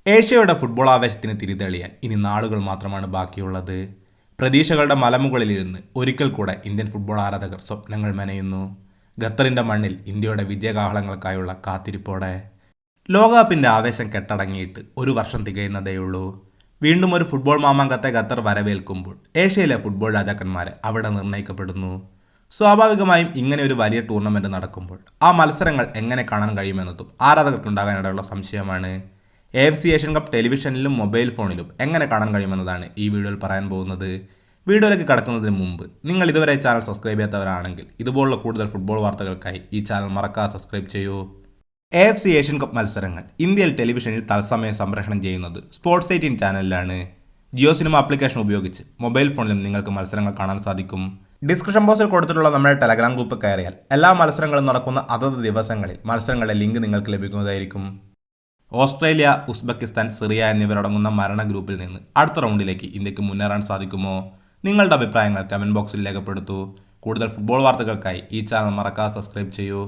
ഏഷ്യയുടെ football ആവേശത്തിന് തിരിതെളിയാൻ ഇനി നാളുകൾ മാത്രമാണ് ബാക്കിയുള്ളത്. പ്രതീക്ഷകളുടെ മലമുകളിലിരുന്ന് ഒരിക്കൽ കൂടെ ഇന്ത്യൻ ഫുട്ബോൾ ആരാധകർ സ്വപ്നങ്ങൾ മെനയുന്നു. ഖത്തറിൻ്റെ മണ്ണിൽ ഇന്ത്യയുടെ വിജയകാഹളങ്ങൾക്കായുള്ള കാത്തിരിപ്പോടെ. ലോകകപ്പിൻ്റെ ആവേശം കെട്ടടങ്ങിയിട്ട് ഒരു വർഷം തികയുന്നതേയുള്ളൂ. വീണ്ടും ഒരു ഫുട്ബോൾ മാമാങ്കത്തെ ഖത്തർ വരവേൽക്കുമ്പോൾ ഏഷ്യയിലെ ഫുട്ബോൾ രാജാക്കന്മാരെ അവിടെ നിർണ്ണയിക്കപ്പെടുന്നു. സ്വാഭാവികമായും ഇങ്ങനെ ഒരു വലിയ ടൂർണമെൻറ്റ് നടക്കുമ്പോൾ ആ മത്സരങ്ങൾ എങ്ങനെ കാണാൻ കഴിയുമെന്നതും ആരാധകർക്കുണ്ടാകാനിടയുള്ള സംശയമാണ്. AFC ഏഷ്യൻ കപ്പ് ടെലിവിഷനിലും മൊബൈൽ ഫോണിലും എങ്ങനെ കാണാൻ കഴിയുമെന്നതാണ് ഈ വീഡിയോയിൽ പറയാൻ പോകുന്നത്. വീഡിയോയിലേക്ക് കടക്കുന്നതിന് മുമ്പ് നിങ്ങൾ ഇതുവരെ ചാനൽ സബ്സ്ക്രൈബ് ചെയ്യാത്തവരാണെങ്കിൽ ഇതുപോലുള്ള കൂടുതൽ ഫുട്ബോൾ വാർത്തകൾക്കായി ഈ ചാനൽ മറക്കാതെ സബ്സ്ക്രൈബ് ചെയ്യൂ. AFC ഏഷ്യൻ കപ്പ് മത്സരങ്ങൾ ഇന്ത്യയിൽ ടെലിവിഷനിൽ തത്സമയം സംപ്രേഷണം ചെയ്യുന്നത് സ്പോർട്സ് 18 ചാനലിലാണ്. ജിയോ സിനിമ ആപ്ലിക്കേഷൻ ഉപയോഗിച്ച് മൊബൈൽ ഫോണിലും നിങ്ങൾക്ക് മത്സരങ്ങൾ കാണാൻ സാധിക്കും. ഡിസ്ക്രിപ്ഷൻ ബോക്സിൽ കൊടുത്തിട്ടുള്ള നമ്മുടെ ടെലഗ്രാം ഗ്രൂപ്പ് കയറിയാൽ എല്ലാ മത്സരങ്ങളും നടക്കുന്ന അതത് ദിവസങ്ങളിൽ മത്സരങ്ങളുടെ ലിങ്ക് നിങ്ങൾക്ക് ലഭിക്കുന്നതായിരിക്കും. ഓസ്ട്രേലിയ, ഉസ്ബെക്കിസ്ഥാൻ, സിറിയ എന്നിവരടങ്ങുന്ന മരണ ഗ്രൂപ്പിൽ നിന്ന് അടുത്ത റൗണ്ടിലേക്ക് ഇന്ത്യക്ക് മുന്നേറാൻ സാധിക്കുമോ? നിങ്ങളുടെ അഭിപ്രായങ്ങൾ കമൻറ്റ് ബോക്സിൽ രേഖപ്പെടുത്തൂ. കൂടുതൽ ഫുട്ബോൾ വാർത്തകൾക്കായി ഈ ചാനൽ മറക്കാതെ സബ്സ്ക്രൈബ് ചെയ്യൂ.